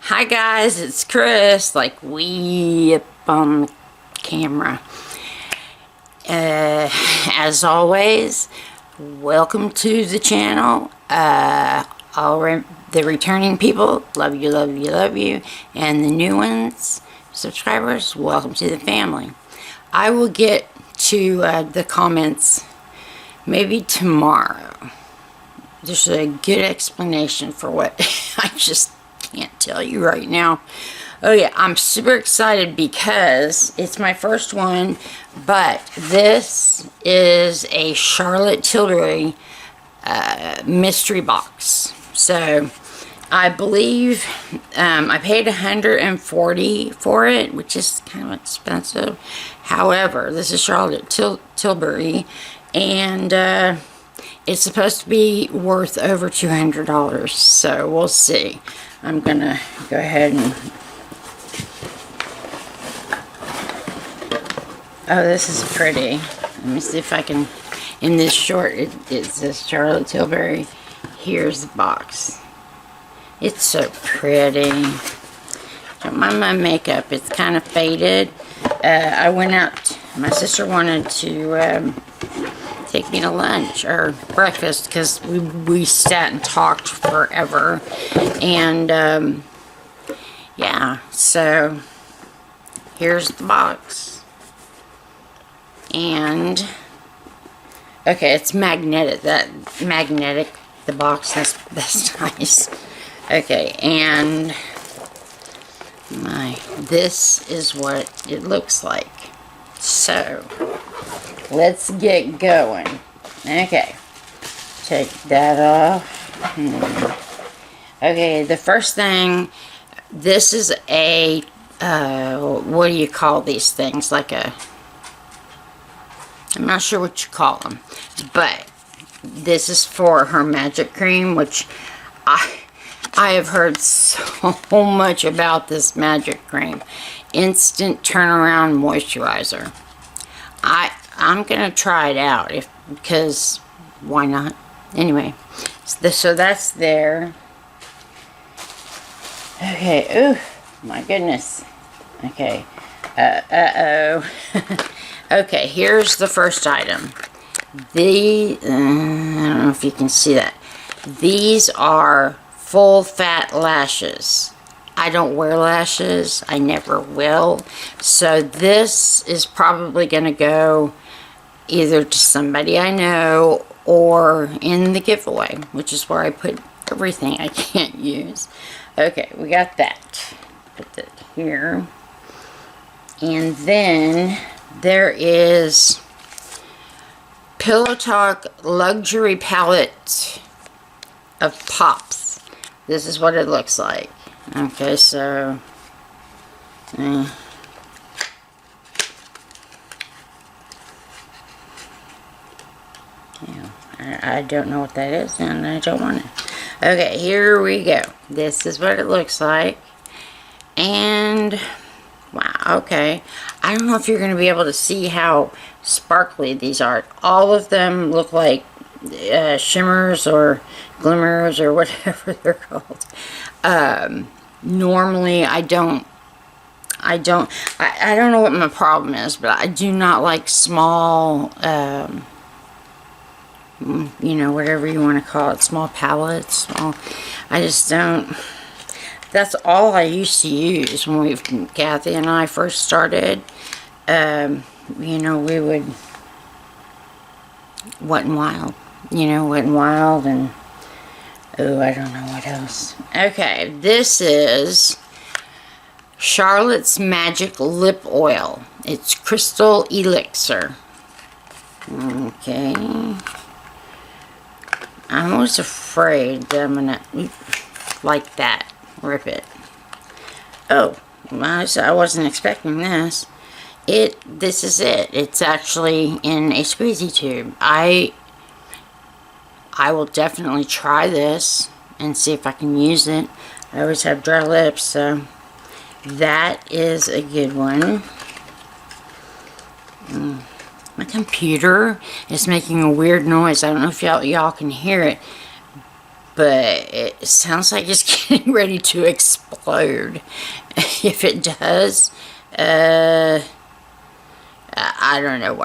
Hi guys, it's Kris, like way up on the camera. As always, welcome to the channel. The returning people, love you, love you, love you. And the new ones, subscribers, welcome to the family. I will get to the comments maybe tomorrow. There's a good explanation for what I just can't tell you right now. Oh yeah, I'm super excited because it's my first one, but this is a Charlotte Tilbury mystery box. So I believe I paid $140 for it, which is kind of expensive. However, this is Charlotte Tilbury, and it's supposed to be worth over $200, so we'll see. I'm gonna go ahead and... Oh, this is pretty. Let me see if I can... In this short, it says Charlotte Tilbury. Here's the box. It's so pretty. Don't mind my makeup. It's kind of faded. I went out... My sister wanted to... take me to lunch or breakfast because we sat and talked forever, and yeah, so here's the box. And okay, it's magnetic. The box, that's nice. Okay, and this is what it looks like. So let's get going. Okay, take that off. Okay, the first thing, this is a, what do you call these things? Like a, I'm not sure what you call them, but this is for her magic cream, which I have heard so much about this magic cream. Instant turnaround moisturizer. I'm gonna try it out because why not? Anyway, so that's there. Okay. Ooh, my goodness. Okay. Okay. Here's the first item. I don't know if you can see that. These are full fat lashes. I don't wear lashes. I never will. So this is probably gonna go either to somebody I know or in the giveaway, which is where I put everything I can't use. Okay, we got that. Put that here. And then there is Pillow Talk Luxury Palette of Pops. This is what it looks like. Okay, so I don't know what that is, and I don't want it. Okay, here we go. This is what it looks like. And, wow, okay. I don't know if you're going to be able to see how sparkly these are. All of them look like shimmers or glimmers or whatever they're called. Normally, I don't know what my problem is, but I do not like small, you know, whatever you want to call it, small palettes. Small, I just don't. That's all I used to use when Kathy and I first started. You know, we would Wet n Wild. You know, Wet n Wild, and oh, I don't know what else. Okay, this is Charlotte's Magic Lip Oil. It's Crystal Elixir. Okay. I'm always afraid that I'm gonna, like that, rip it. Oh, well, I wasn't expecting this. This is it. It's actually in a squeezy tube. I will definitely try this and see if I can use it. I always have dry lips, so that is a good one. My computer is making a weird noise. I don't know if y'all can hear it, but it sounds like it's getting ready to explode. If it does, I don't know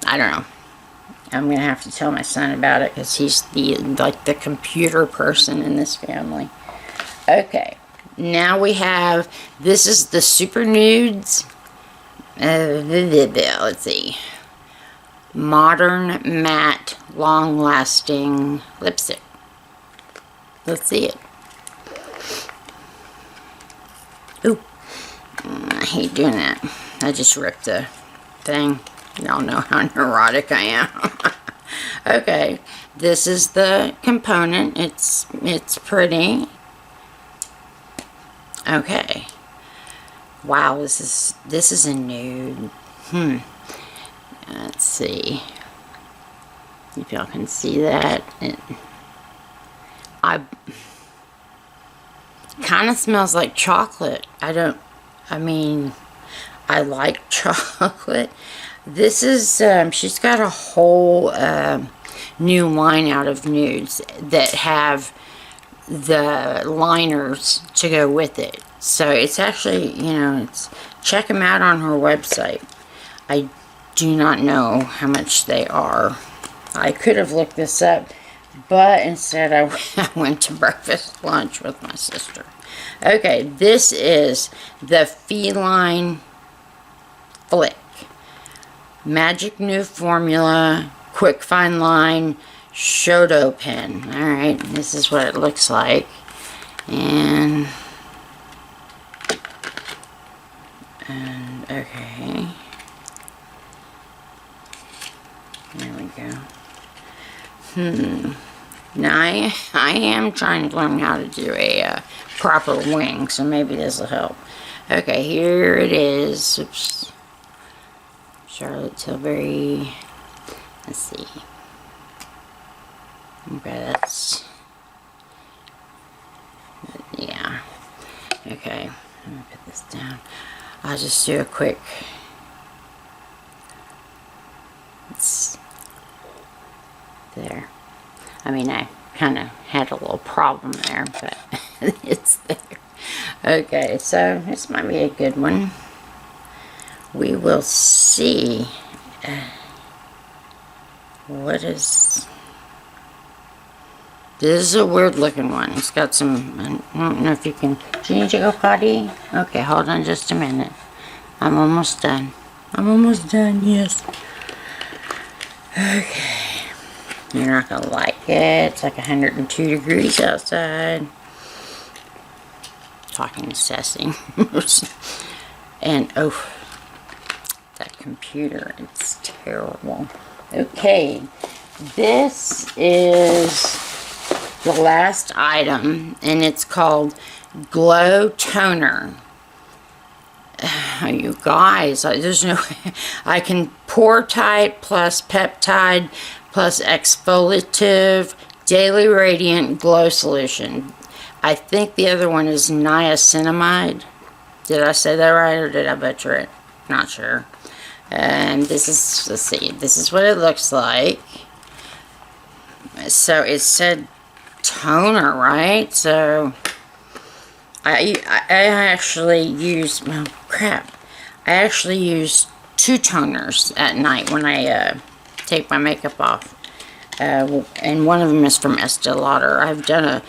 I don't know. I'm going to have to tell my son about it because he's the computer person in this family. Okay, now we have, this is the Super Nudes. Let's see. Modern Matte Long Lasting Lipstick. Let's see it. Ooh. I hate doing that. I just ripped the thing. Y'all know how neurotic I am. Okay, this is the component. It's pretty. Okay. Wow, this is a nude. Let's see if y'all can see that. I kind of smells like chocolate. I mean, I like chocolate. This is, she's got a whole new line out of nudes that have the liners to go with it. So it's actually, you know, check them out on her website. I do not know how much they are. I could have looked this up, but instead I went to breakfast lunch with my sister. Okay, this is the Feline Flick. Magic New Formula, Quick Fine Line, Shoto Pen. Alright, this is what it looks like. And okay. There we go. Now I am trying to learn how to do a proper wing, so maybe this will help. Okay, here it is. Oops. Charlotte Tilbury. Let's see. Okay, yeah. Okay, let me put this down. I'll just do a quick. It's there. I mean, I kind of had a little problem there, but it's there. Okay, so this might be a good one. We will see. What is... This is a weird looking one. It's got some... I don't know if you can... Do you need to go potty? Okay, hold on just a minute. I'm almost done. I'm almost done, yes. Okay. You're not going to like it. It's like 102 degrees outside. Talking sassy. And, oh... That computer, it's terrible. Okay, this is the last item, and it's called Glow Toner. You guys, there's no... I can pore tight plus peptide plus exfoliative daily radiant glow solution. I think the other one is niacinamide. Did I say that right, or did I butcher it? Not sure. And this is, let's see, this is what it looks like. So it said toner, right? So I actually use, well, crap. I actually use 2 toners at night when I take my makeup off. And one of them is from Estee Lauder. I've done a,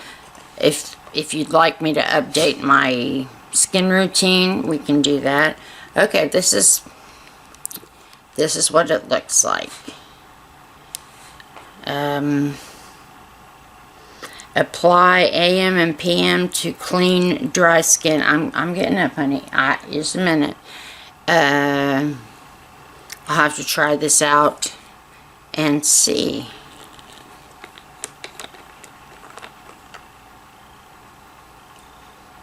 if you'd like me to update my skin routine, we can do that. Okay, this is what it looks like. Apply AM and PM to clean dry skin. I'm getting up, honey. Just a minute. I'll have to try this out and see.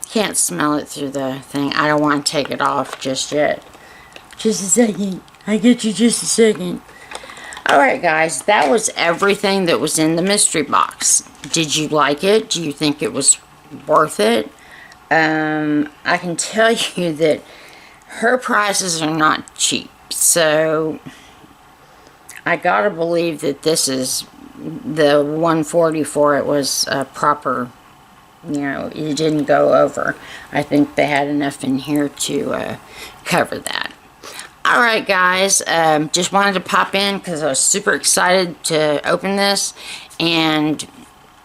Can't smell it through the thing. I don't want to take it off just yet. Just a second. I get you just a second. Alright guys, that was everything that was in the mystery box. Did you like it? Do you think it was worth it? I can tell you that her prices are not cheap. So I gotta believe that this is the 140 for it was proper. You know, it didn't go over. I think they had enough in here to cover that. Alright guys, just wanted to pop in because I was super excited to open this, and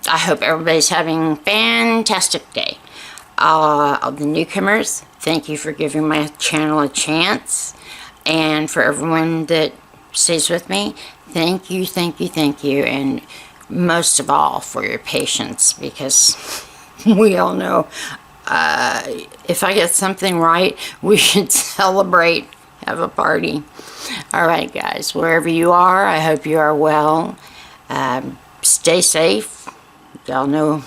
I hope everybody's having a fantastic day. All the newcomers, thank you for giving my channel a chance, and for everyone that stays with me, thank you, and most of all for your patience, because we all know if I get something right, we should celebrate, have a party. Alright guys, wherever you are, I hope you are well. Stay safe, y'all know,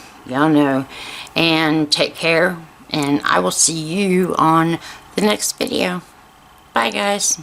and take care, and I will see you on the next video. Bye guys.